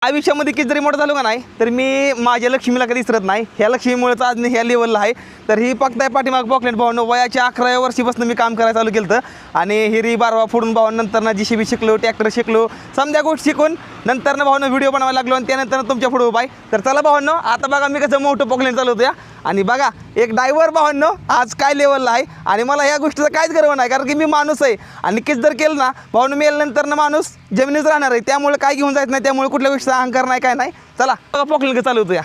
आयुष्यामध्ये किती जरी मोठं झालो का नाही तर मी माझ्या लक्ष्मीला कधी विसरत नाही. ह्या लक्ष्मीमुळेच आज ह्या लेवलला आहे. तर ही बघताय पाठीमाग पॉकलेट भावानं वयाच्या 11व्या वर्षीपासून मी काम करायला चालू केलं आणि हिरी बारवा फोडून भावानं नंतर ना JCB शिकलो, ट्रॅक्टर शिकलो, समजा गोष्टी शिकून नंतर ना भावानं व्हिडिओ बनवायला लागलो आणि त्यानंतर तुमच्या पुढे उभा आहे. तर चला भावांनो, आता बघा मी कसं मोठं पॉकलेट चालवतो या. आणि बघा एक ड्रायव्हर भावांनो आज काय लेवलला आहे. आणि मला ह्या गोष्टीचा काहीच गर्व नाही, कारण की मी माणूस आहे आणि किस जर केलं ना भावानं मेल्यानंतर ना माणूस जमिनीच राहणार आहे. त्यामुळे काय घेऊन जायचं नाही, त्यामुळे कुठल्या गोष्टीचा अहंकार नाही, काय नाही. चला बघा पॉकलेट चालवतो या.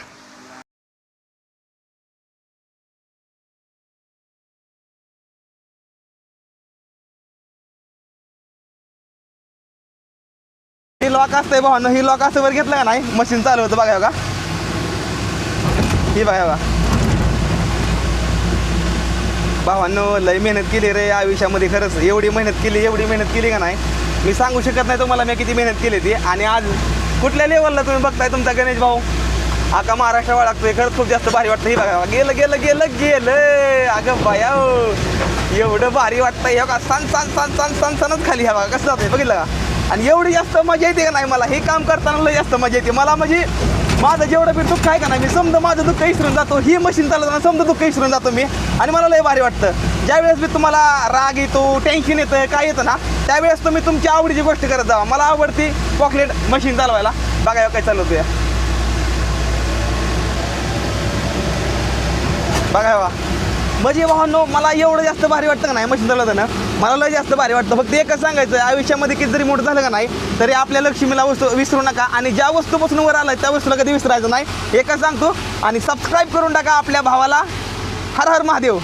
ही लॉक असतंय भावानं, ही लॉक असं वर घेतलं का नाही मशीन चालू होतं. बघा बघा, ही बघा बघा भावांनो, लय मेहनत केली रे आयुष्यामध्ये. खरंच एवढी मेहनत केली का नाही मी सांगू शकत नाही तुम्हाला मी किती मेहनत केली ती. आणि आज कुठल्या लेवलला तुम्ही बघताय तुमचा गणेश भाऊ आका महाराष्ट्र वाळगतोय. खरंच खूप जास्त भारी वाटतं. ही बघा गेलं गेलं गेलं गेलं. अगं बाया एवढं भारी वाटतं. हे बघा सन सन सन सन सन सनच खाली. ह्या बघा कसं जातंय बघितलं का. आणि एवढी जास्त मजा येते का नाही मला हे काम करताना, लय जास्त मजा येते मला. म्हणजे माझं जेवढं बी दुःख आहे का नाही, मी समजा माझं दुःख विसरून जातो. ही मशीन चालवताना समजा दुःख विसरून जातो मी. आणि मला लय भारी वाटतं. ज्यावेळेस मी तुम्हाला राग येतो, टेन्शन येतं, काय येतं ना, त्यावेळेस तुम्ही तुमच्या आवडीची गोष्ट करत जावा. मला आवडती पॉकलेट मशीन चालवायला. बघा काय चालवतो या. बघा बा म्हणजे भावांनो, मला एवढं जास्त भारी वाटतं का नाही मशीन चालवताना, मला लय जास्त भारी वाटतं. फक्त एकच सांगायचं, आयुष्यामध्ये किती जरी मोठं झालं का नाही तरी आपल्या लक्ष्मीला विसरू नका. आणि ज्या वस्तूपासून वर आलाय त्या वस्तूला कधी विसरायचं नाही, एकच सांगतो. आणि सबस्क्राईब करून टाका आपल्या भावाला. हर हर महादेव.